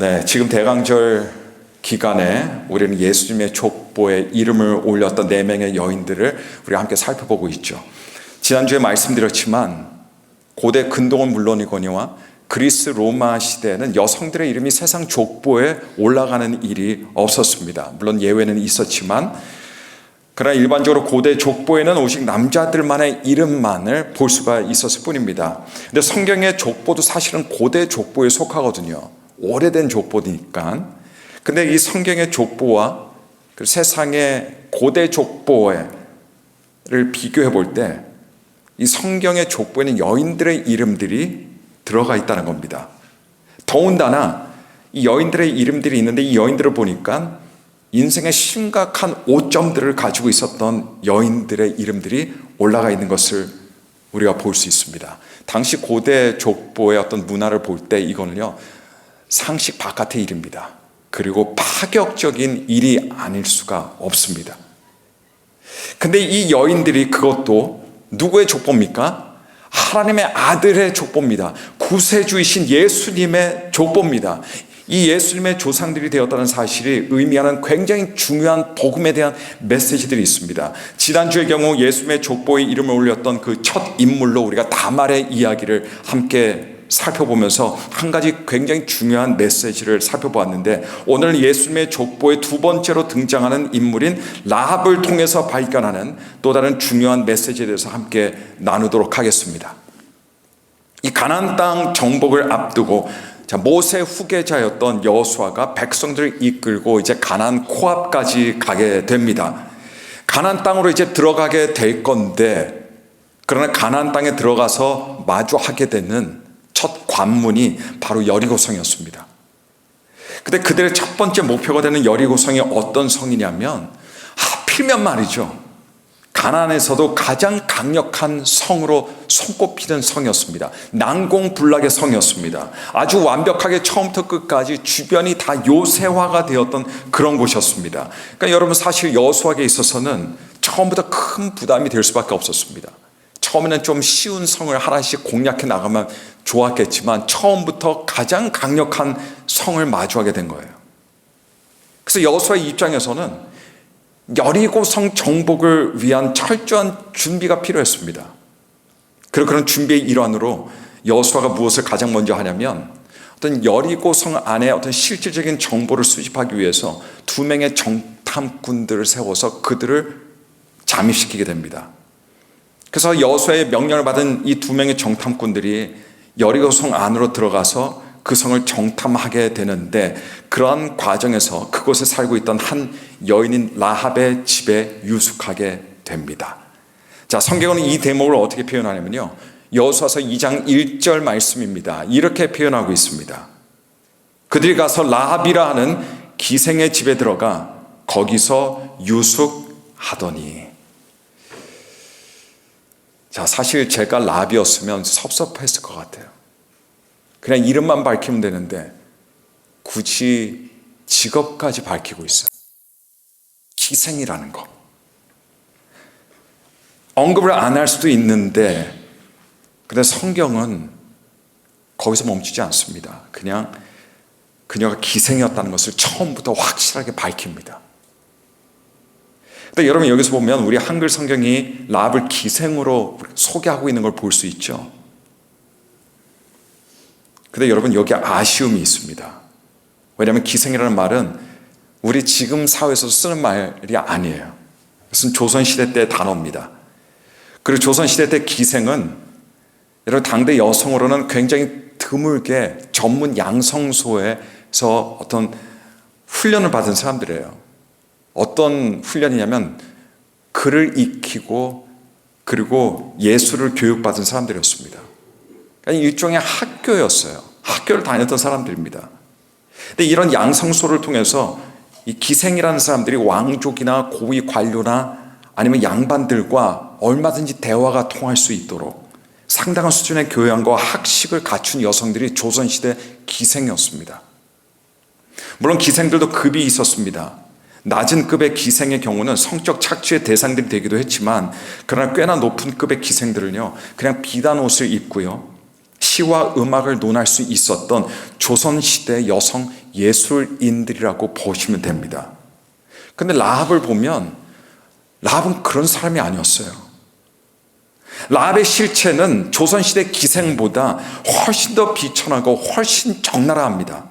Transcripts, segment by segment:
네, 지금 대강절 기간에 우리는 예수님의 족보에 이름을 올렸던 4명의 여인들을 우리가 함께 살펴보고 있죠. 지난주에 말씀드렸지만 고대 근동은 물론이거니와 그리스 로마 시대에는 여성들의 이름이 세상 족보에 올라가는 일이 없었습니다. 물론 예외는 있었지만 그러나 일반적으로 고대 족보에는 오직 남자들만의 이름만을 볼 수가 있었을 뿐입니다. 근데 성경의 족보도 사실은 고대 족보에 속하거든요. 오래된 족보니까. 근데 이 성경의 족보와 그 세상의 고대 족보를 비교해 볼 때 이 성경의 족보에는 여인들의 이름들이 들어가 있다는 겁니다. 더군다나 이 여인들의 이름들이 있는데 이 여인들을 보니까 인생의 심각한 오점들을 가지고 있었던 여인들의 이름들이 올라가 있는 것을 우리가 볼 수 있습니다. 당시 고대 족보의 어떤 문화를 볼 때 이거는요, 상식 바깥의 일입니다. 그리고 파격적인 일이 아닐 수가 없습니다. 근데 이 여인들이 그것도 누구의 족보입니까? 하나님의 아들의 족보입니다. 구세주이신 예수님의 족보입니다. 이 예수님의 조상들이 되었다는 사실이 의미하는 굉장히 중요한 복음에 대한 메시지들이 있습니다. 지난주의 경우 예수님의 족보에 이름을 올렸던 그 첫 인물로 우리가 다말의 이야기를 함께 살펴보면서 한 가지 굉장히 중요한 메시지를 살펴보았는데, 오늘 예수님의 족보의 두 번째로 등장하는 인물인 라합을 통해서 발견하는 또 다른 중요한 메시지에 대해서 함께 나누도록 하겠습니다. 이 가나안 땅 정복을 앞두고 모세 후계자였던 여호수아가 백성들을 이끌고 이제 가나안 코앞까지 가게 됩니다. 가나안 땅으로 이제 들어가게 될 건데, 그러나 가나안 땅에 들어가서 마주하게 되는 첫 관문이 바로 여리고성이었습니다. 근데 그들의 첫 번째 목표가 되는 여리고성이 어떤 성이냐면, 하필이면 말이죠, 가나안에서도 가장 강력한 성으로 손꼽히는 성이었습니다. 난공불락의 성이었습니다. 아주 완벽하게 처음부터 끝까지 주변이 다 요새화가 되었던 그런 곳이었습니다. 그러니까 여러분, 사실 여호수아에게 있어서는 처음부터 큰 부담이 될 수밖에 없었습니다. 처음에는 좀 쉬운 성을 하나씩 공략해 나가면 좋았겠지만 처음부터 가장 강력한 성을 마주하게 된 거예요. 그래서 여호수아의 입장에서는 여리고성 정복을 위한 철저한 준비가 필요했습니다. 그런 준비의 일환으로 여호수아가 무엇을 가장 먼저 하냐면, 어떤 여리고성 안에 어떤 실질적인 정보를 수집하기 위해서 2명의 정탐꾼들을 세워서 그들을 잠입시키게 됩니다. 그래서 여호수아의 명령을 받은 이 2명의 정탐꾼들이 여리고성 안으로 들어가서 그 성을 정탐하게 되는데, 그러한 과정에서 그곳에 살고 있던 한 여인인 라합의 집에 유숙하게 됩니다. 자, 성경은 이 대목을 어떻게 표현하냐면요, 여호수아서 2장 1절 말씀입니다. 이렇게 표현하고 있습니다. 그들이 가서 라합이라 하는 기생의 집에 들어가 거기서 유숙하더니. 자, 사실 제가 라합이었으면 섭섭했을 것 같아요. 그냥 이름만 밝히면 되는데 굳이 직업까지 밝히고 있어요. 기생이라는 거. 언급을 안 할 수도 있는데, 근데 성경은 거기서 멈추지 않습니다. 그냥 그녀가 기생이었다는 것을 처음부터 확실하게 밝힙니다. 근데 여러분, 여기서 보면 우리 한글 성경이 라합을 기생으로 소개하고 있는 걸 볼 수 있죠. 근데 여러분, 여기 아쉬움이 있습니다. 왜냐하면 기생이라는 말은 우리 지금 사회에서 쓰는 말이 아니에요. 이것은 조선시대 때 단어입니다. 그리고 조선시대 때 기생은 여러분, 당대 여성으로는 굉장히 드물게 전문 양성소에서 어떤 훈련을 받은 사람들이에요. 어떤 훈련이냐면 글을 익히고 그리고 예술을 교육받은 사람들이었습니다. 그러니까 일종의 학교였어요. 학교를 다녔던 사람들입니다. 근데 이런 양성소를 통해서 이 기생이라는 사람들이 왕족이나 고위 관료나 아니면 양반들과 얼마든지 대화가 통할 수 있도록 상당한 수준의 교양과 학식을 갖춘 여성들이 조선시대 기생이었습니다. 물론 기생들도 급이 있었습니다. 낮은 급의 기생의 경우는 성적 착취의 대상들이 되기도 했지만, 그러나 꽤나 높은 급의 기생들은요, 그냥 비단 옷을 입고요, 시와 음악을 논할 수 있었던 조선시대 여성 예술인들이라고 보시면 됩니다. 근데 라합을 보면 라합은 그런 사람이 아니었어요. 라합의 실체는 조선시대 기생보다 훨씬 더 비천하고 훨씬 적나라합니다.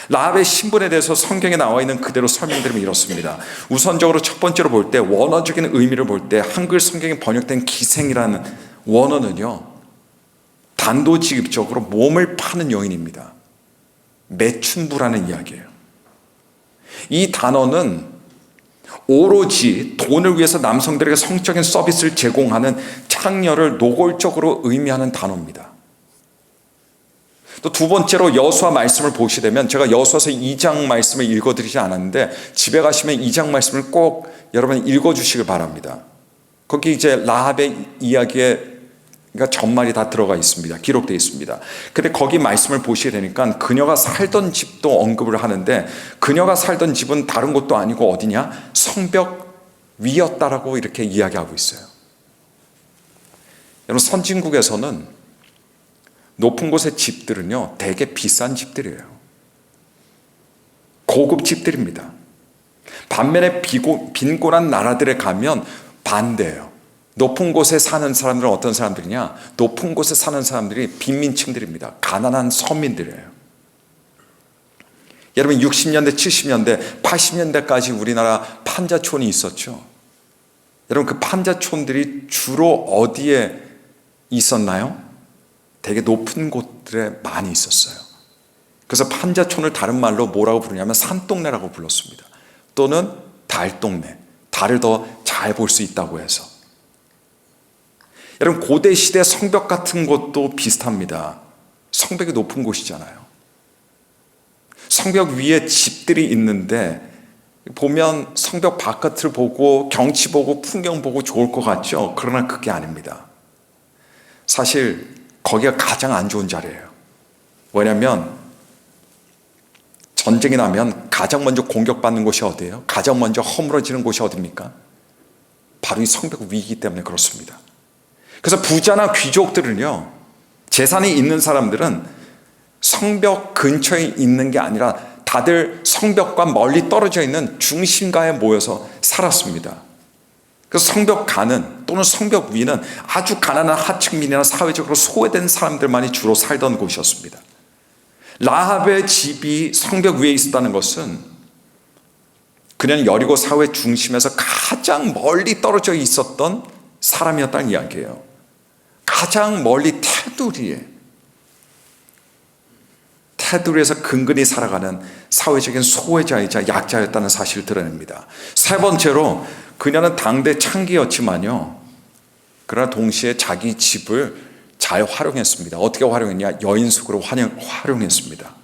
라합의 신분에 대해서 성경에 나와 있는 그대로 설명드리면 이렇습니다. 우선적으로 첫 번째로 볼 때, 원어적인 의미를 볼 때 한글 성경에 번역된 기생이라는 원어는요, 단도직입적으로 몸을 파는 여인입니다. 매춘부라는 이야기예요. 이 단어는 오로지 돈을 위해서 남성들에게 성적인 서비스를 제공하는 창녀를 노골적으로 의미하는 단어입니다. 또 두 번째로 여호수아 말씀을 보시게 되면, 제가 여호수아서 2장 말씀을 읽어드리지 않았는데 집에 가시면 2장 말씀을 꼭 여러분 읽어주시길 바랍니다. 거기 이제 라합의 이야기에 전말이 다 들어가 있습니다. 기록되어 있습니다. 근데 거기 말씀을 보시게 되니까 그녀가 살던 집도 언급을 하는데, 그녀가 살던 집은 다른 곳도 아니고 어디냐? 성벽 위였다라고 이렇게 이야기하고 있어요. 여러분, 선진국에서는 높은 곳의 집들은요, 되게 비싼 집들이에요. 고급 집들입니다. 반면에 빈곤한 나라들에 가면 반대예요. 높은 곳에 사는 사람들은 어떤 사람들이냐? 높은 곳에 사는 사람들이 빈민층들입니다. 가난한 서민들이에요. 여러분, 60년대, 70년대, 80년대까지 우리나라 판자촌이 있었죠. 여러분, 그 판자촌들이 주로 어디에 있었나요? 되게 높은 곳들에 많이 있었어요. 그래서 판자촌을 다른 말로 뭐라고 부르냐면 산동네라고 불렀습니다. 또는 달동네, 달을 더 잘 볼 수 있다고 해서. 여러분, 고대 시대 성벽 같은 곳도 비슷합니다. 성벽이 높은 곳이잖아요. 성벽 위에 집들이 있는데 보면 성벽 바깥을 보고 경치 보고 풍경 보고 좋을 것 같죠? 그러나 그게 아닙니다. 사실 거기가 가장 안 좋은 자리예요. 왜냐하면 전쟁이 나면 가장 먼저 공격받는 곳이 어디예요? 가장 먼저 허물어지는 곳이 어디입니까? 바로 이 성벽 위이기 때문에 그렇습니다. 그래서 부자나 귀족들은요, 재산이 있는 사람들은 성벽 근처에 있는 게 아니라 다들 성벽과 멀리 떨어져 있는 중심가에 모여서 살았습니다. 그래서 성벽 가는 또는 성벽 위는 아주 가난한 하층민이나 사회적으로 소외된 사람들만이 주로 살던 곳이었습니다. 라합의 집이 성벽 위에 있었다는 것은 그녀는 여리고 사회 중심에서 가장 멀리 떨어져 있었던 사람이었다는 이야기예요. 가장 멀리 테두리에서 근근히 살아가는 사회적인 소외자이자 약자였다는 사실을 드러냅니다. 세 번째로, 그녀는 당대 창기였지만요, 그러나 동시에 자기 집을 잘 활용했습니다. 어떻게 활용했냐? 여인숙으로 활용했습니다.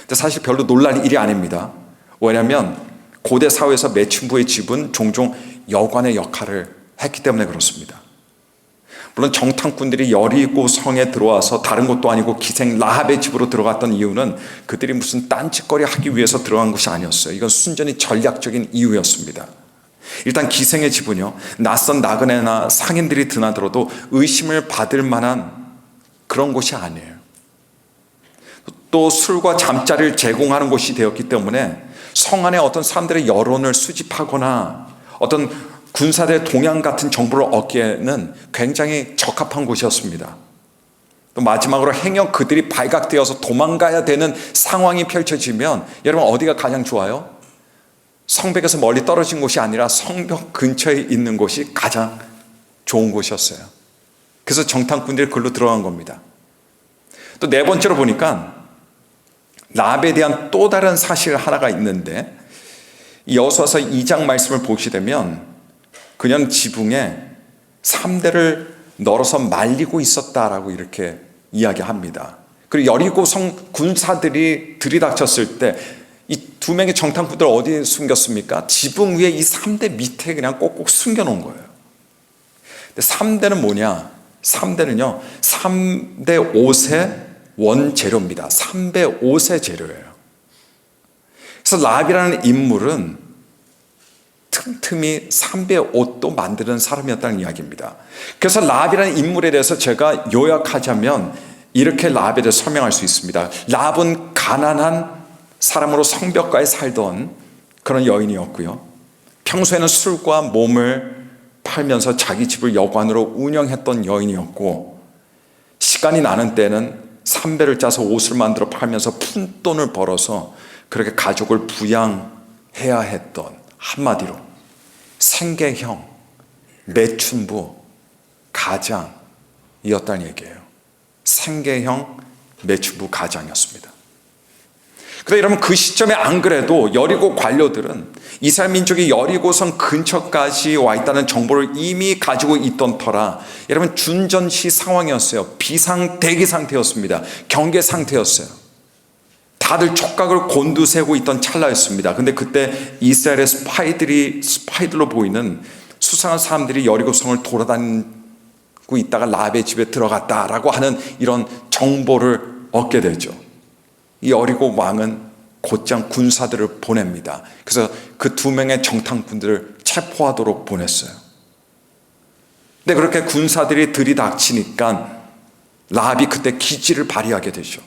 근데 사실 별로 놀랄 일이 아닙니다. 왜냐하면 고대 사회에서 매춘부의 집은 종종 여관의 역할을 했기 때문에 그렇습니다. 물론 정탐꾼들이 여리고 성에 들어와서 다른 곳도 아니고 기생 라합의 집으로 들어갔던 이유는 그들이 무슨 딴짓거리 하기 위해서 들어간 것이 아니었어요. 이건 순전히 전략적인 이유였습니다. 일단 기생의 집은요, 낯선 나그네나 상인들이 드나들어도 의심을 받을 만한 그런 곳이 아니에요. 또 술과 잠자리를 제공하는 곳이 되었기 때문에 성 안에 어떤 사람들의 여론을 수집하거나 어떤 군사대 동향 같은 정보를 얻기에는 굉장히 적합한 곳이었습니다. 또 마지막으로 행여 그들이 발각되어서 도망가야 되는 상황이 펼쳐지면 여러분, 어디가 가장 좋아요? 성벽에서 멀리 떨어진 곳이 아니라 성벽 근처에 있는 곳이 가장 좋은 곳이었어요. 그래서 정탐꾼들이 글로 들어간 겁니다. 또 네 번째로 보니까 라합에 대한 또 다른 사실 하나가 있는데, 여호수아서 2장 말씀을 보시게 되면 그녀는 지붕에 3대를 널어서 말리고 있었다라고 이렇게 이야기합니다. 그리고 여리고 성 군사들이 들이닥쳤을 때 이 두 명의 정탐꾼들 어디에 숨겼습니까? 지붕 위에 이 3대 밑에 그냥 꼭꼭 숨겨놓은 거예요. 근데 3대는 뭐냐? 3대는요, 3대 옷의 원재료입니다. 3대 옷의 재료예요. 그래서 라합이라는 인물은 틈틈이 3배 옷도 만드는 사람이었다는 이야기입니다. 그래서 라합이라는 인물에 대해서 제가 요약하자면 이렇게 라합에 대해서 설명할 수 있습니다. 라합은 가난한 사람으로 성벽가에 살던 그런 여인이었고요. 평소에는 술과 몸을 팔면서 자기 집을 여관으로 운영했던 여인이었고, 시간이 나는 때는 삼배를 짜서 옷을 만들어 팔면서 푼돈을 벌어서 그렇게 가족을 부양해야 했던, 한마디로 생계형, 매춘부, 가장이었다는 얘기예요. 생계형, 매춘부, 가장이었습니다. 그런데 여러분, 그 시점에 안 그래도 여리고 관료들은 이스라엘 민족이 여리고성 근처까지 와 있다는 정보를 이미 가지고 있던 터라, 여러분, 준전시 상황이었어요. 비상대기 상태였습니다. 경계 상태였어요. 다들 촉각을 곤두세우고 있던 찰나였습니다. 근데 그때 이스라엘의 스파이들로 보이는 수상한 사람들이 여리고성을 돌아다니고 있다가 라합의 집에 들어갔다라고 하는 이런 정보를 얻게 되죠. 이 여리고 왕은 곧장 군사들을 보냅니다. 그래서 그 2명의 정탐꾼들을 체포하도록 보냈어요. 근데 그렇게 군사들이 들이닥치니까 라합이 그때 기지를 발휘하게 되죠.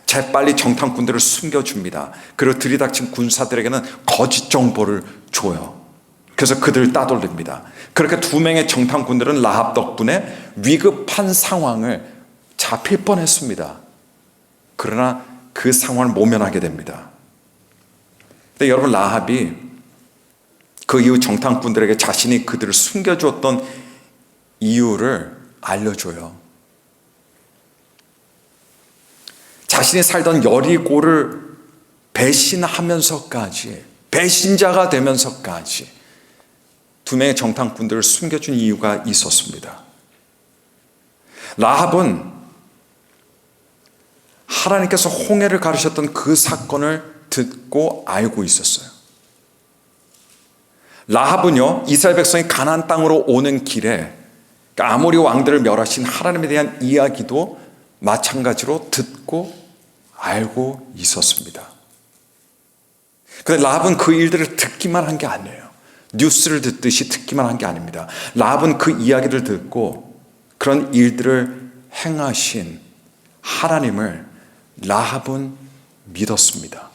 재빨리 정탐꾼들을 숨겨줍니다. 그리고 들이닥친 군사들에게는 거짓 정보를 줘요. 그래서 그들을 따돌립니다. 그렇게 2명의 정탐꾼들은 라합 덕분에 위급한 상황을 잡힐 뻔했습니다. 그러나 그 상황을 모면하게 됩니다. 근데 여러분, 라합이 그 이후 정탐꾼들에게 자신이 그들을 숨겨주었던 이유를 알려줘요. 자신이 살던 여리고를 배신하면서까지, 배신자가 되면서까지 2명의 정탐꾼들을 숨겨준 이유가 있었습니다. 라합은 하나님께서 홍해를 가르셨던 그 사건을 듣고 알고 있었어요. 라합은요, 이스라엘 백성이 가나안 땅으로 오는 길에 아모리 왕들을 멸하신 하나님에 대한 이야기도 마찬가지로 듣고 알고 있었습니다. 그런데 라합은 그 일들을 듣기만 한 게 아니에요. 뉴스를 듣듯이 듣기만 한 게 아닙니다. 라합은 그 이야기를 듣고 그런 일들을 행하신 하나님을 라합은 믿었습니다.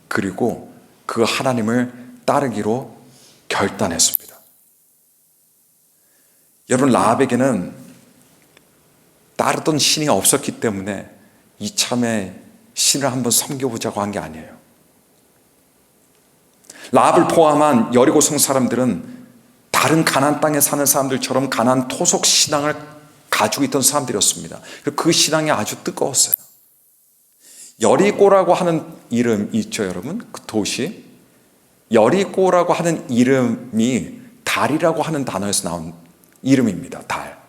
그리고 그 하나님을 따르기로 결단했습니다. 여러분, 라합에게는 따르던 신이 없었기 때문에 이참에 신을 한번 섬겨보자고 한 게 아니에요. 라합을 포함한 여리고성 사람들은 다른 가나안 땅에 사는 사람들처럼 가나안 토속 신앙을 가지고 있던 사람들이었습니다. 그 신앙이 아주 뜨거웠어요. 여리고라고 하는 이름 있죠, 여러분? 그 도시. 여리고라고 하는 이름이 달이라고 하는 단어에서 나온 이름입니다. 달.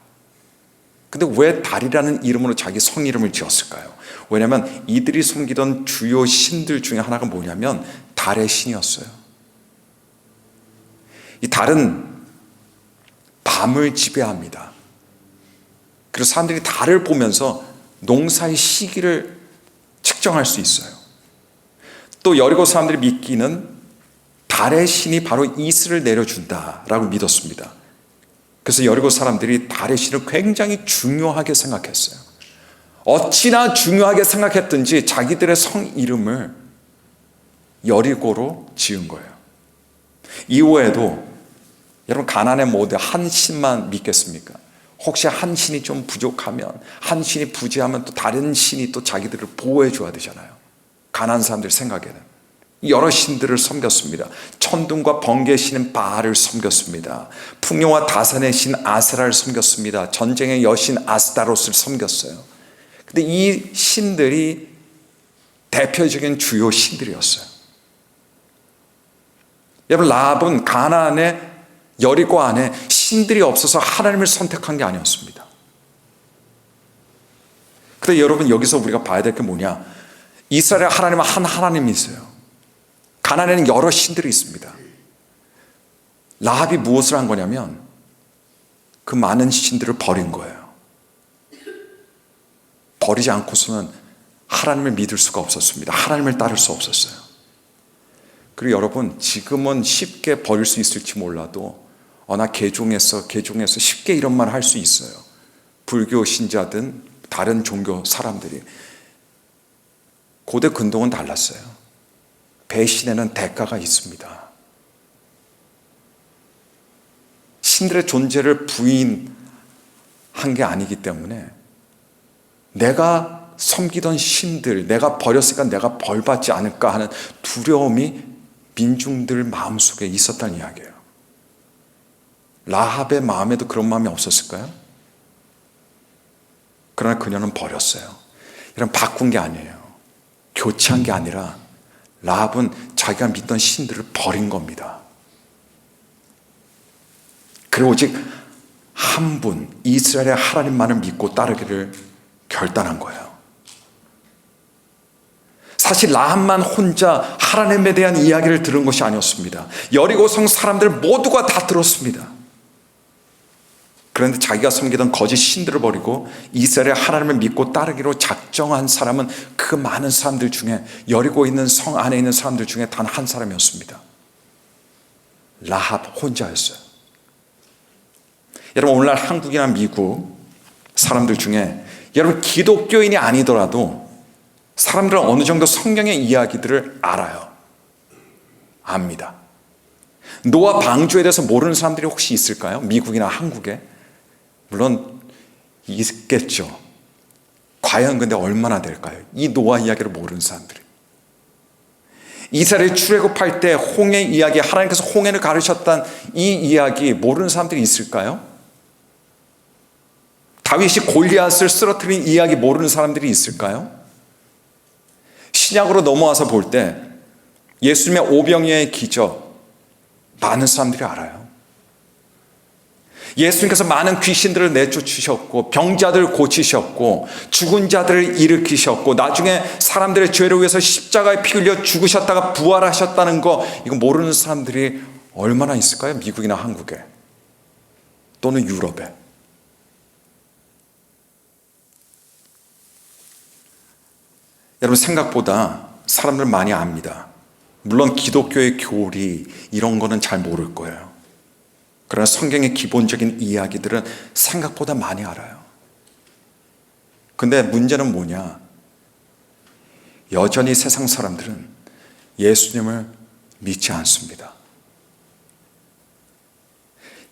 근데 왜 달이라는 이름으로 자기 성이름을 지었을까요? 왜냐하면 이들이 섬기던 주요 신들 중에 하나가 뭐냐면 달의 신이었어요. 이 달은 밤을 지배합니다. 그래서 사람들이 달을 보면서 농사의 시기를 측정할 수 있어요. 또 여리고 사람들이 믿기는 달의 신이 바로 이슬을 내려준다라고 믿었습니다. 그래서 여리고 사람들이 달의 신을 굉장히 중요하게 생각했어요. 어찌나 중요하게 생각했든지 자기들의 성 이름을 여리고로 지은 거예요. 이후에도 여러분, 가나안의 모두 한 신만 믿겠습니까? 혹시 한 신이 좀 부족하면, 한 신이 부재하면 또 다른 신이 또 자기들을 보호해 줘야 되잖아요. 가나안 사람들 생각에는 여러 신들을 섬겼습니다. 천둥과 번개의 신인 바알을 섬겼습니다. 풍요와 다산의 신 아세라를 섬겼습니다. 전쟁의 여신 아스타롯을 섬겼어요. 근데 이 신들이 대표적인 주요 신들이었어요. 여러분, 라합은 가나안의 여리고 안에 신들이 없어서 하나님을 선택한 게 아니었습니다. 그런데 여러분, 여기서 우리가 봐야 될 게 뭐냐? 이스라엘의 하나님은 한 하나님이 있어요. 가나안에는 여러 신들이 있습니다. 라합이 무엇을 한 거냐면 그 많은 신들을 버린 거예요. 버리지 않고서는 하나님을 믿을 수가 없었습니다. 하나님을 따를 수 없었어요. 그리고 여러분, 지금은 쉽게 버릴 수 있을지 몰라도 나 개종해서 쉽게 이런 말 할 수 있어요. 불교 신자든 다른 종교 사람들이. 고대 근동은 달랐어요. 배신에는 대가가 있습니다. 신들의 존재를 부인한 게 아니기 때문에 내가 섬기던 신들, 내가 버렸으니까 내가 벌받지 않을까 하는 두려움이 민중들 마음속에 있었다는 이야기예요. 라합의 마음에도 그런 마음이 없었을까요? 그러나 그녀는 버렸어요. 이런 바꾼 게 아니에요. 교체한 게 아니라 라합은 자기가 믿던 신들을 버린 겁니다. 그리고 오직 한 분, 이스라엘의 하나님만을 믿고 따르기를 결단한 거예요. 사실 라합만 혼자 하나님에 대한 이야기를 들은 것이 아니었습니다. 여리고성 사람들 모두가 다 들었습니다. 그런데 자기가 섬기던 거짓 신들을 버리고 이스라엘의 하나님을 믿고 따르기로 작정한 사람은 그 많은 사람들 중에, 여리고 있는 성 안에 있는 사람들 중에 단 한 사람이었습니다. 라합 혼자였어요. 여러분, 오늘날 한국이나 미국 사람들 중에 여러분 기독교인이 아니더라도 사람들은 어느 정도 성경의 이야기들을 알아요. 압니다. 노아 방주에 대해서 모르는 사람들이 혹시 있을까요? 미국이나 한국에? 물론 있겠죠. 과연 근데 얼마나 될까요? 이 노아 이야기를 모르는 사람들이. 이스라엘 출애굽할 때 홍해 이야기, 하나님께서 홍해를 가르쳤던 이 이야기 모르는 사람들이 있을까요? 다윗이 골리앗을 쓰러뜨린 이야기 모르는 사람들이 있을까요? 신약으로 넘어와서 볼 때 예수님의 오병이어의 기적 많은 사람들이 알아요. 예수님께서 많은 귀신들을 내쫓으셨고 병자들을 고치셨고 죽은 자들을 일으키셨고 나중에 사람들의 죄를 위해서 십자가에 피 흘려 죽으셨다가 부활하셨다는 거, 이거 모르는 사람들이 얼마나 있을까요? 미국이나 한국에 또는 유럽에. 여러분, 생각보다 사람들 많이 압니다. 물론 기독교의 교리 이런 거는 잘 모를 거예요. 그러나 성경의 기본적인 이야기들은 생각보다 많이 알아요. 근데 문제는 뭐냐? 여전히 세상 사람들은 예수님을 믿지 않습니다.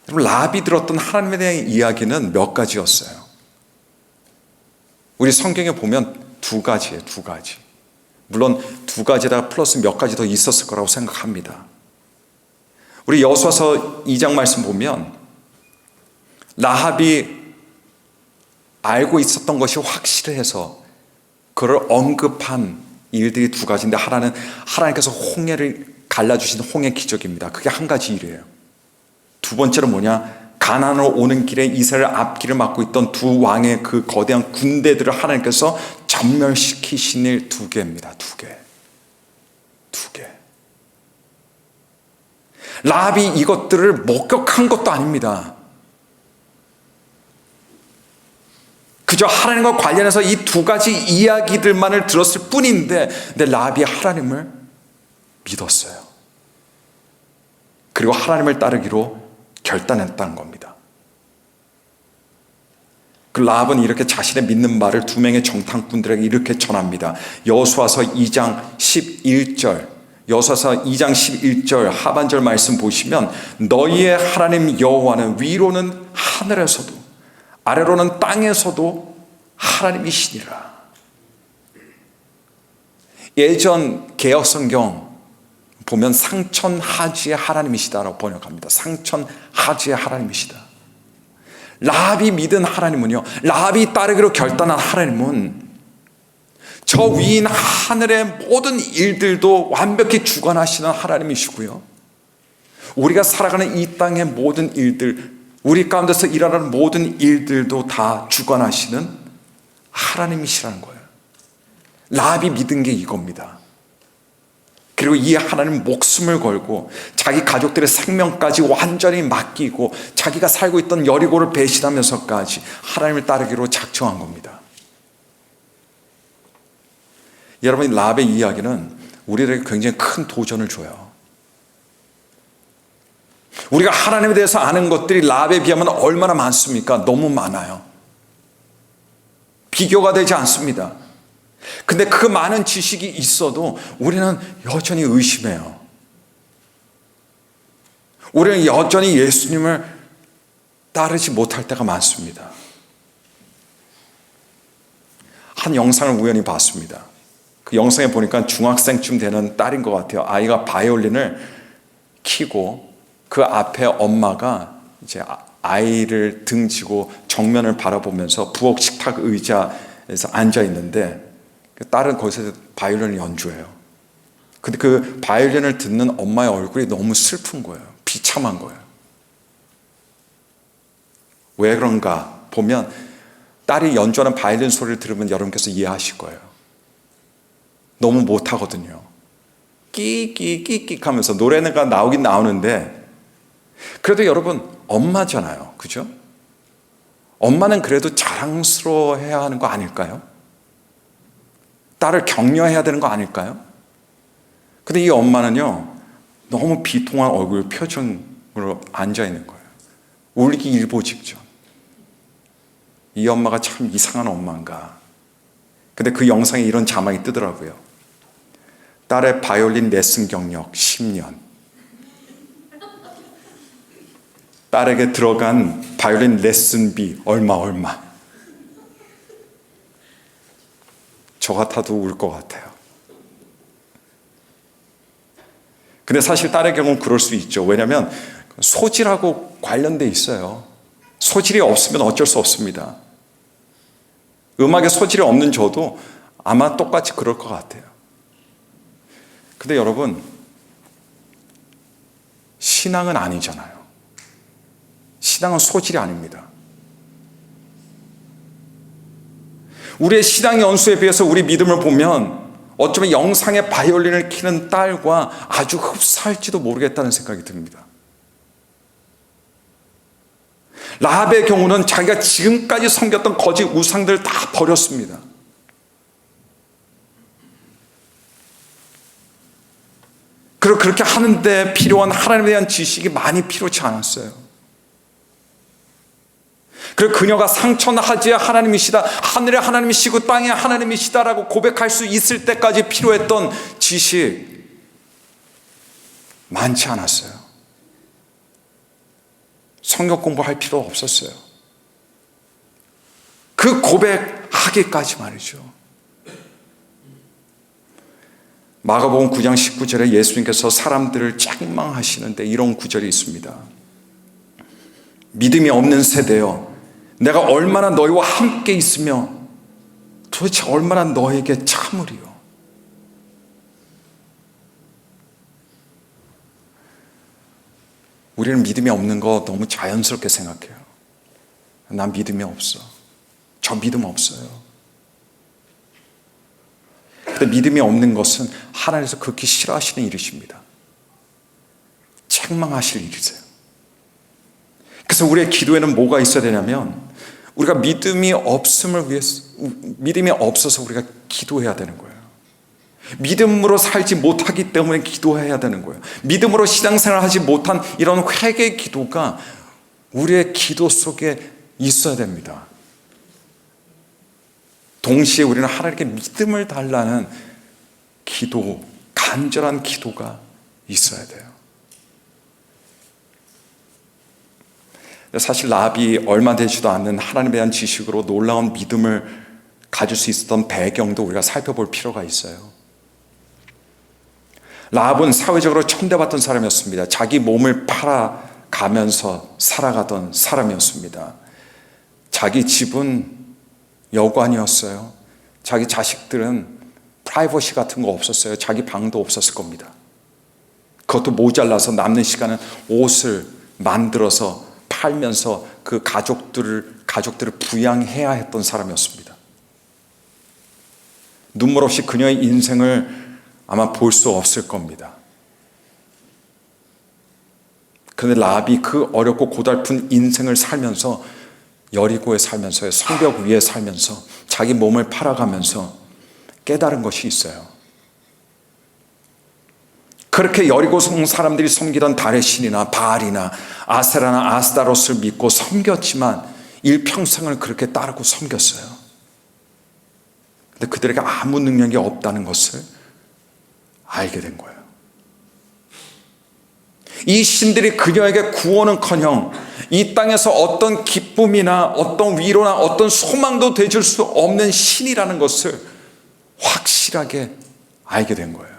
여러분, 라합이 들었던 하나님에 대한 이야기는 몇 가지였어요. 우리 성경에 보면 두 가지예요, 두 가지. 물론 두 가지에다가 플러스 몇 가지 더 있었을 거라고 생각합니다. 우리 여호수아서 2장 말씀 보면 라합이 알고 있었던 것이 확실해서 그를 언급한 일들이 두 가지인데, 하나는 하나님께서 홍해를 갈라주신 홍해 기적입니다. 그게 한 가지 일이에요. 두 번째로 뭐냐? 가나안으로 오는 길에 이스라엘 앞길을 막고 있던 두 왕의 그 거대한 군대들을 하나님께서 전멸시키신 일 두 개입니다. 두 개. 라합이 이것들을 목격한 것도 아닙니다. 그저 하나님과 관련해서 이 두 가지 이야기들만을 들었을 뿐인데, 근데 라합이 하나님을 믿었어요. 그리고 하나님을 따르기로 결단했다는 겁니다. 그 라합은 이렇게 자신의 믿는 말을 두 명의 정탐꾼들에게 이렇게 전합니다. 여호수아서 2장 11절, 여호수아서 2장 11절 하반절 말씀 보시면 너희의 하나님 여호와는 위로는 하늘에서도 아래로는 땅에서도 하나님이시니라. 예전 개역성경 보면 상천하지의 하나님이시다라고 번역합니다. 상천하지의 하나님이시다. 라합이 믿은 하나님은요, 라합이 따르기로 결단한 하나님은 저 위인 하늘의 모든 일들도 완벽히 주관하시는 하나님이시고요, 우리가 살아가는 이 땅의 모든 일들, 우리 가운데서 일어나는 모든 일들도 다 주관하시는 하나님이시라는 거예요. 라합이 믿은 게 이겁니다. 그리고 이 하나님 목숨을 걸고 자기 가족들의 생명까지 완전히 맡기고 자기가 살고 있던 여리고를 배신하면서까지 하나님을 따르기로 작정한 겁니다. 여러분, 라합의 이야기는 우리에게 굉장히 큰 도전을 줘요. 우리가 하나님에 대해서 아는 것들이 라합에 비하면 얼마나 많습니까? 너무 많아요. 비교가 되지 않습니다. 근데 그 많은 지식이 있어도 우리는 여전히 의심해요. 우리는 여전히 예수님을 따르지 못할 때가 많습니다. 한 영상을 우연히 봤습니다. 그 영상에 보니까 중학생쯤 되는 딸인 것 같아요. 아이가 바이올린을 키고 그 앞에 엄마가 이제 아이를 등지고 정면을 바라보면서 부엌 식탁 의자에서 앉아 있는데 그 딸은 거기서 바이올린을 연주해요. 근데 그 바이올린을 듣는 엄마의 얼굴이 너무 슬픈 거예요. 비참한 거예요. 왜 그런가 보면 딸이 연주하는 바이올린 소리를 들으면 여러분께서 이해하실 거예요. 너무 못하거든요. 끼끼끼끼 하면서 노래가 나오긴 나오는데 그래도 여러분 엄마잖아요. 그죠? 엄마는 그래도 자랑스러워해야 하는 거 아닐까요? 딸을 격려해야 되는 거 아닐까요? 근데 이 엄마는요 너무 비통한 얼굴 표정으로 앉아 있는 거예요. 울기 일보 직전. 이 엄마가 참 이상한 엄마인가. 근데 그 영상에 이런 자막이 뜨더라고요. 딸의 바이올린 레슨 경력 10년. 딸에게 들어간 바이올린 레슨비 얼마. 저 같아도 울 것 같아요. 근데 사실 딸의 경우는 그럴 수 있죠. 왜냐하면 소질하고 관련돼 있어요. 소질이 없으면 어쩔 수 없습니다. 음악에 소질이 없는 저도 아마 똑같이 그럴 것 같아요. 근데 여러분, 신앙은 아니잖아요. 신앙은 소질이 아닙니다. 우리의 신앙 연수에 비해서 우리 믿음을 보면 어쩌면 영상의 바이올린을 키는 딸과 아주 흡사할지도 모르겠다는 생각이 듭니다. 라합의 경우는 자기가 지금까지 섬겼던 거짓 우상들을 다 버렸습니다. 그리고 그렇게 하는데 필요한 하나님에 대한 지식이 많이 필요치 않았어요. 그리고 그녀가 상천하지의 하나님이시다, 하늘의 하나님이시고 땅의 하나님이시다라고 고백할 수 있을 때까지 필요했던 지식 많지 않았어요. 성경 공부할 필요 없었어요. 그 고백하기까지 말이죠. 마가복음 9장 19절에 예수님께서 사람들을 책망하시는데 이런 구절이 있습니다. 믿음이 없는 세대여, 내가 얼마나 너희와 함께 있으며 도대체 얼마나 너에게 참으리요. 우리는 믿음이 없는 거 너무 자연스럽게 생각해요. 난 믿음이 없어. 저 믿음 없어요. 근데 믿음이 없는 것은 하나님께서 극히 싫어하시는 일이십니다. 책망하실 일이세요. 그래서 우리의 기도에는 뭐가 있어야 되냐면 우리가 믿음이 없음을 위해서, 믿음이 없어서 우리가 기도해야 되는 거예요. 믿음으로 살지 못하기 때문에 기도해야 되는 거예요. 믿음으로 신앙생활을 하지 못한 이런 회개 기도가 우리의 기도 속에 있어야 됩니다. 동시에 우리는 하나님께 믿음을 달라는 기도, 간절한 기도가 있어야 돼요. 사실 라합이 얼마 되지도 않는 하나님에 대한 지식으로 놀라운 믿음을 가질 수 있었던 배경도 우리가 살펴볼 필요가 있어요. 라합은 사회적으로 천대받던 사람이었습니다. 자기 몸을 팔아가면서 살아가던 사람이었습니다. 자기 집은 여관이었어요. 자기 자식들은 프라이버시 같은 거 없었어요. 자기 방도 없었을 겁니다. 그것도 모자라서 남는 시간은 옷을 만들어서 팔면서 그 가족들을 부양해야 했던 사람이었습니다. 눈물 없이 그녀의 인생을 아마 볼 수 없을 겁니다. 그런데 라합이 그 어렵고 고달픈 인생을 살면서 여리고에 살면서요, 성벽 위에 살면서 자기 몸을 팔아가면서 깨달은 것이 있어요. 그렇게 여리고 사람들이 섬기던 달의 신이나 바알이나 아세라나 아스타롯을 믿고 섬겼지만 일평생을 그렇게 따르고 섬겼어요. 근데 그들에게 아무 능력이 없다는 것을 알게 된 거예요. 이 신들이 그녀에게 구원은커녕 이 땅에서 어떤 기쁨이나 어떤 위로나 어떤 소망도 되줄 수 없는 신이라는 것을 확실하게 알게 된 거예요.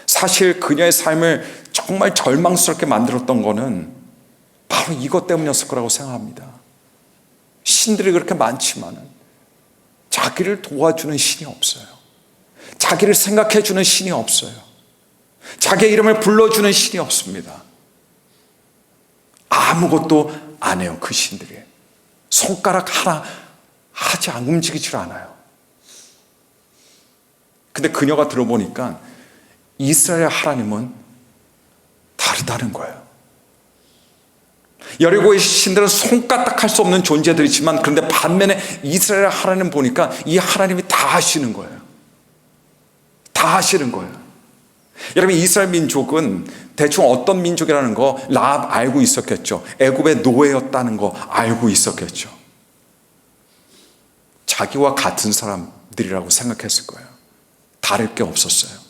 사실 그녀의 삶을 정말 절망스럽게 만들었던 거는 바로 이것 때문이었을 거라고 생각합니다. 신들이 그렇게 많지만 자기를 도와주는 신이 없어요. 자기를 생각해 주는 신이 없어요. 자기의 이름을 불러주는 신이 없습니다. 아무것도 안 해요. 그 신들이 손가락 하나 움직이질 않아요. 근데 그녀가 들어보니까 이스라엘 하나님은 다르다는 거예요. 여리고의 신들은 손가락할 수 없는 존재들이지만, 그런데 반면에 이스라엘 하나님 보니까 이 하나님이 다 하시는 거예요. 다 하시는 거예요. 여러분, 이스라엘 민족은 대충 어떤 민족이라는 거 라합 알고 있었겠죠. 애굽의 노예였다는 거 알고 있었겠죠. 자기와 같은 사람들이라고 생각했을 거예요. 다를 게 없었어요.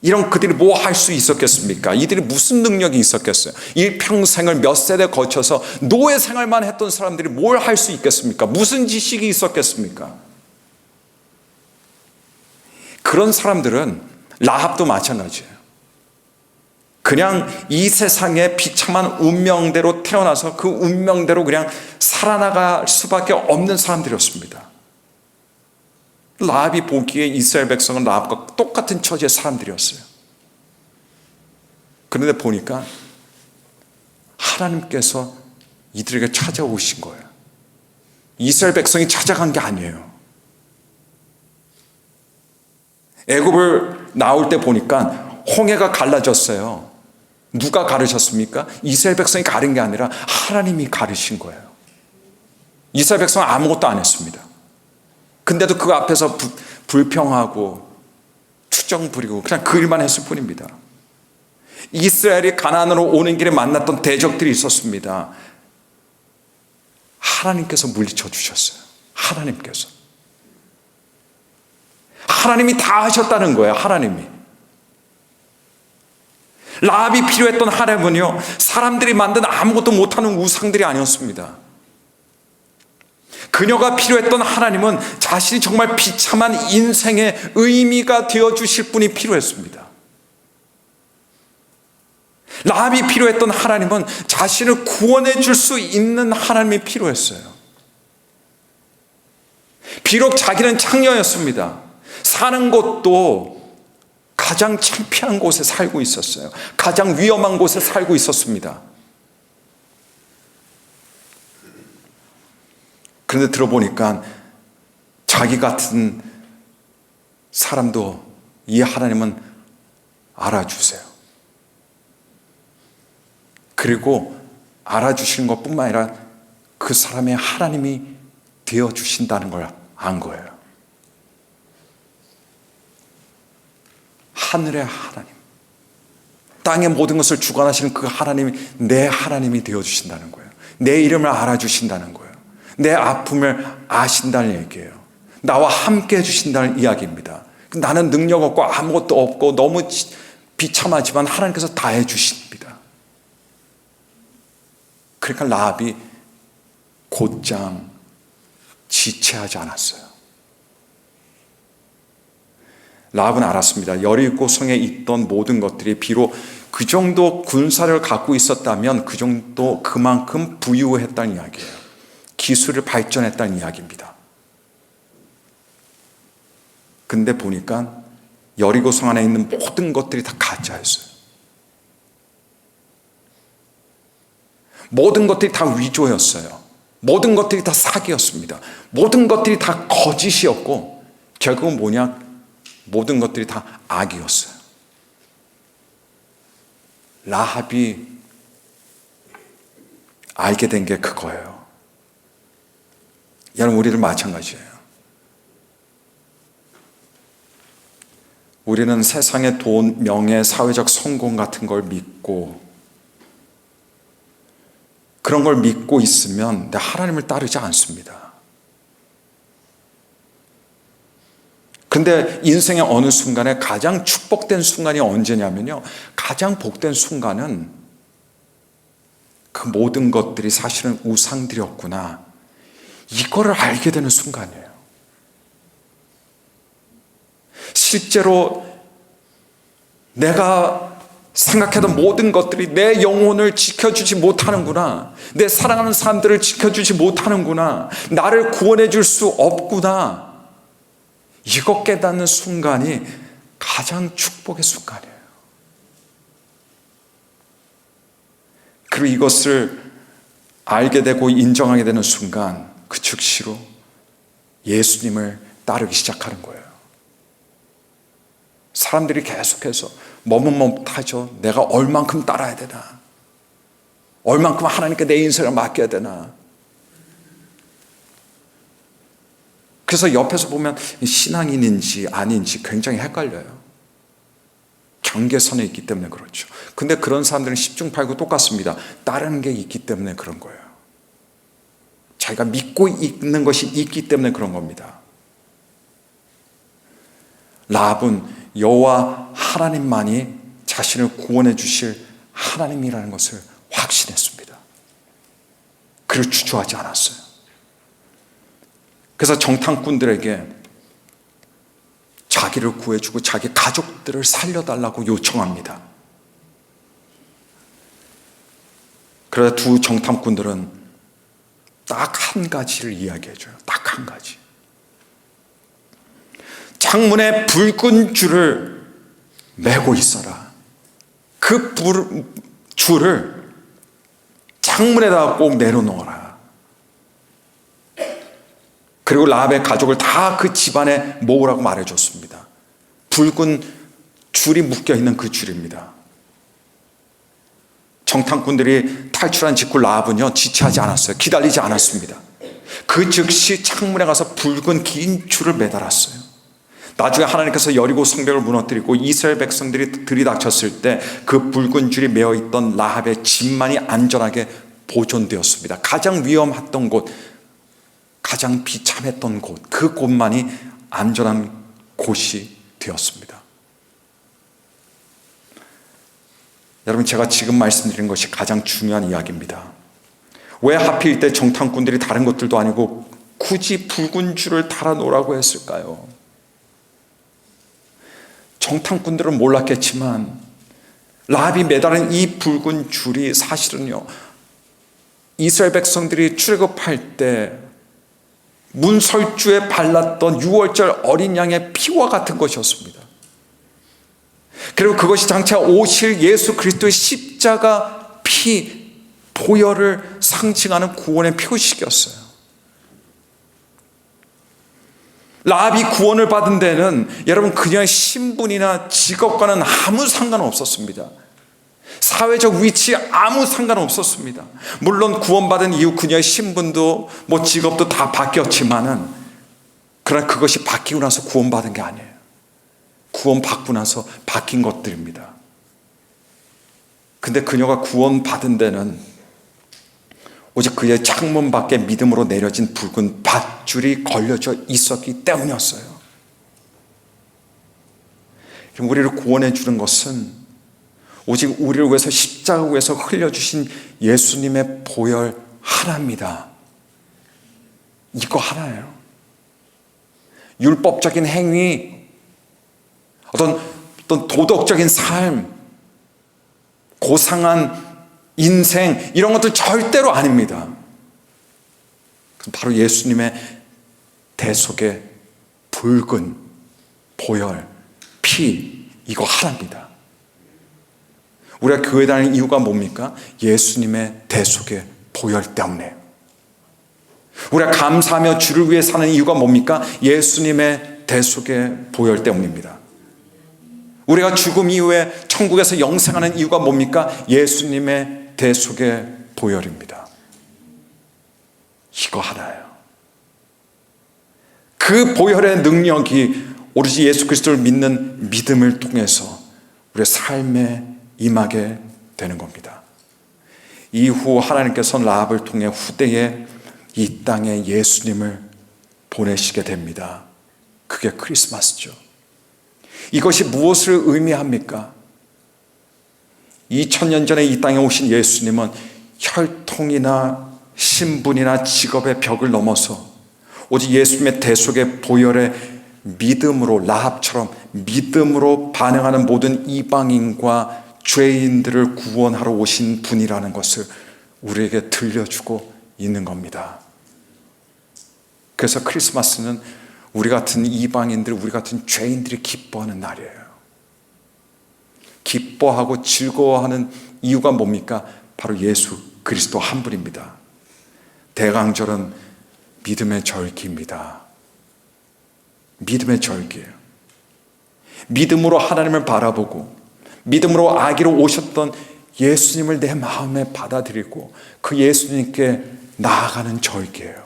이런 그들이 뭐 할 수 있었겠습니까? 이들이 무슨 능력이 있었겠어요? 일평생을 몇 세대 거쳐서 노예 생활만 했던 사람들이 뭘 할 수 있겠습니까? 무슨 지식이 있었겠습니까? 그런 사람들은 라합도 마찬가지예요. 그냥 이 세상의 비참한 운명대로 태어나서 그 운명대로 그냥 살아나갈 수밖에 없는 사람들이었습니다. 라합이 보기에 이스라엘 백성은 라합과 똑같은 처지의 사람들이었어요. 그런데 보니까 하나님께서 이들에게 찾아오신 거예요. 이스라엘 백성이 찾아간 게 아니에요. 애굽을 나올 때 보니까 홍해가 갈라졌어요. 누가 가르셨습니까? 이스라엘 백성이 가른 게 아니라 하나님이 가르신 거예요. 이스라엘 백성은 아무것도 안 했습니다. 근데도 그 앞에서 불평하고 투정 부리고 그냥 그 일만 했을 뿐입니다. 이스라엘이 가나안으로 오는 길에 만났던 대적들이 있었습니다. 하나님께서 물리쳐 주셨어요. 하나님이 다 하셨다는 거예요. 하나님이. 라합이 필요했던 하나님은요, 사람들이 만든 아무것도 못하는 우상들이 아니었습니다. 그녀가 필요했던 하나님은 자신이 정말 비참한 인생의 의미가 되어주실 분이 필요했습니다. 라합이 필요했던 하나님은 자신을 구원해 줄 수 있는 하나님이 필요했어요. 비록 자기는 창녀였습니다. 사는 곳도 가장 창피한 곳에 살고 있었어요. 가장 위험한 곳에 살고 있었습니다. 그런데 들어보니까 자기 같은 사람도 이 하나님은 알아주세요. 그리고 알아주시는 것뿐만 아니라 그 사람의 하나님이 되어주신다는 걸 안 거예요. 하늘의 하나님, 땅의 모든 것을 주관하시는 그 하나님이 내 하나님이 되어주신다는 거예요. 내 이름을 알아주신다는 거예요. 내 아픔을 아신다는 얘기예요. 나와 함께 해주신다는 이야기입니다. 나는 능력 없고 아무것도 없고 너무 비참하지만 하나님께서 다 해주십니다. 그러니까 라합이 곧장 지체하지 않았어요. 라합은 알았습니다. 여리고 성에 있던 모든 것들이 비록 그 정도 군사를 갖고 있었다면 그 정도 그만큼 부유했다는 이야기예요. 기술을 발전했다는 이야기입니다. 근데 보니까 여리고 성 안에 있는 모든 것들이 다 가짜였어요. 모든 것들이 다 위조였어요. 모든 것들이 다 사기였습니다. 모든 것들이 다 거짓이었고 결국은 뭐냐? 모든 것들이 다 악이었어요. 라합이 알게 된 게 그거예요. 여러분, 우리들 마찬가지예요. 우리는 세상의 돈, 명예, 사회적 성공 같은 걸 믿고 그런 걸 믿고 있으면 하나님을 따르지 않습니다. 근데 인생의 어느 순간에 가장 축복된 순간이 언제냐면요, 가장 복된 순간은 그 모든 것들이 사실은 우상들이었구나, 이거를 알게 되는 순간이에요. 실제로 내가 생각했던 모든 것들이 내 영혼을 지켜주지 못하는구나, 내 사랑하는 사람들을 지켜주지 못하는구나, 나를 구원해 줄 수 없구나, 이거 깨닫는 순간이 가장 축복의 순간이에요. 그리고 이것을 알게 되고 인정하게 되는 순간, 그 즉시로 예수님을 따르기 시작하는 거예요. 사람들이 계속해서 머뭇머뭇하죠. 내가 얼만큼 따라야 되나, 얼만큼 하나님께 내 인생을 맡겨야 되나. 그래서 옆에서 보면 신앙인인지 아닌지 굉장히 헷갈려요. 경계선에 있기 때문에 그렇죠. 근데 그런 사람들은 십중팔구 똑같습니다. 따르는 게 있기 때문에 그런 거예요. 자기가 믿고 있는 것이 있기 때문에 그런 겁니다. 라합은 여호와 하나님만이 자신을 구원해 주실 하나님이라는 것을 확신했습니다. 그를 주저하지 않았어요. 그래서 정탐꾼들에게 자기를 구해주고 자기 가족들을 살려달라고 요청합니다. 그러자 두 정탐꾼들은 딱 한 가지를 이야기해줘요. 딱 한 가지. 창문에 붉은 줄을 메고 있어라. 그 줄을 창문에다가 꼭 내려놓아라. 그리고 라합의 가족을 다 그 집안에 모으라고 말해줬습니다. 붉은 줄이 묶여있는 그 줄입니다. 정탐꾼들이 탈출한 직후 라합은요, 지체하지 않았어요. 기다리지 않았습니다. 그 즉시 창문에 가서 붉은 긴 줄을 매달았어요. 나중에 하나님께서 여리고 성벽을 무너뜨리고 이스라엘 백성들이 들이닥쳤을 때 그 붉은 줄이 메어있던 라합의 집만이 안전하게 보존되었습니다. 가장 위험했던 곳, 가장 비참했던 곳, 그 곳만이 안전한 곳이 되었습니다. 여러분, 제가 지금 말씀드린 것이 가장 중요한 이야기입니다. 왜 하필 이때 정탐꾼들이 다른 것들도 아니고 굳이 붉은 줄을 달아놓으라고 했을까요? 정탐꾼들은 몰랐겠지만 라합이 매달은 이 붉은 줄이 사실은요, 이스라엘 백성들이 출애굽할 때 문설주에 발랐던 6월절 어린 양의 피와 같은 것이었습니다. 그리고 그것이 장차 오실 예수 그리스도의 십자가 피, 보혈을 상징하는 구원의 표식이었어요. 라합이 구원을 받은 데는 여러분 그녀의 신분이나 직업과는 아무 상관없었습니다. 사회적 위치에 아무 상관없었습니다. 물론 구원받은 이후 그녀의 신분도 직업도 다 바뀌었지만은, 그러나 그것이 바뀌고 나서 구원받은 게 아니에요. 구원받고 나서 바뀐 것들입니다. 근데 그녀가 구원받은 데는 오직 그의 창문 밖에 믿음으로 내려진 붉은 밧줄이 걸려져 있었기 때문이었어요. 우리를 구원해 주는 것은 오직 우리를 위해서 십자가 위에서 흘려주신 예수님의 보혈 하나입니다. 이거 하나예요. 율법적인 행위, 어떤 도덕적인 삶, 고상한 인생, 이런 것들 절대로 아닙니다. 바로 예수님의 대속의 붉은 보혈, 피, 이거 하나입니다. 우리가 교회 다니는 이유가 뭡니까? 예수님의 대속의 보혈 때문에. 우리가 감사하며 주를 위해 사는 이유가 뭡니까? 예수님의 대속의 보혈 때문입니다. 우리가 죽음 이후에 천국에서 영생하는 이유가 뭡니까? 예수님의 대속의 보혈입니다. 이거 하나예요. 그 보혈의 능력이 오로지 예수 그리스도를 믿는 믿음을 통해서 우리의 삶에 임하게 되는 겁니다. 이후 하나님께서는 라합을 통해 후대에 이 땅에 예수님을 보내시게 됩니다. 그게 크리스마스죠. 이것이 무엇을 의미합니까? 2000년 전에 이 땅에 오신 예수님은 혈통이나 신분이나 직업의 벽을 넘어서 오직 예수님의 대속의 보혈의 믿음으로, 라합처럼 믿음으로 반응하는 모든 이방인과 죄인들을 구원하러 오신 분이라는 것을 우리에게 들려주고 있는 겁니다. 그래서 크리스마스는 우리 같은 이방인들, 우리 같은 죄인들이 기뻐하는 날이에요. 기뻐하고 즐거워하는 이유가 뭡니까? 바로 예수 그리스도 한 분입니다. 대강절은 믿음의 절기입니다. 믿음의 절기예요. 믿음으로 하나님을 바라보고 믿음으로 아기로 오셨던 예수님을 내 마음에 받아들이고 그 예수님께 나아가는 절기예요.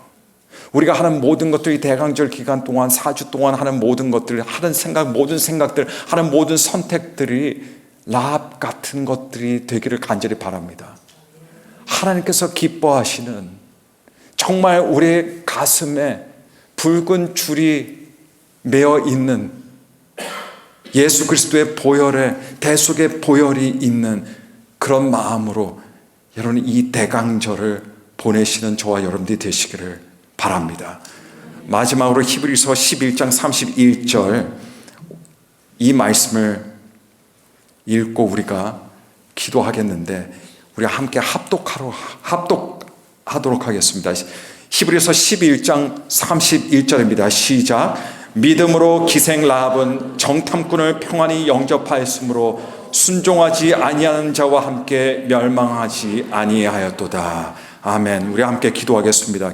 우리가 하는 모든 것들이 대강절 기간 동안 4주 동안 하는 모든 것들, 하는 생각, 모든 생각들, 하는 모든 선택들이 라합 같은 것들이 되기를 간절히 바랍니다. 하나님께서 기뻐하시는, 정말 우리의 가슴에 붉은 줄이 매어 있는 예수 그리스도의 보혈에, 대속의 보혈이 있는 그런 마음으로 여러분 이 대강절을 보내시는 저와 여러분들이 되시기를 바랍니다. 마지막으로 히브리서 11장 31절 이 말씀을 읽고 우리가 기도하겠는데 우리 함께 합독하도록 하겠습니다. 히브리서 11장 31절입니다. 시작. 믿음으로 기생 라합은 정탐꾼을 평안히 영접하였으므로 순종하지 아니하는 자와 함께 멸망하지 아니하였도다. 아멘. 우리 함께 기도하겠습니다.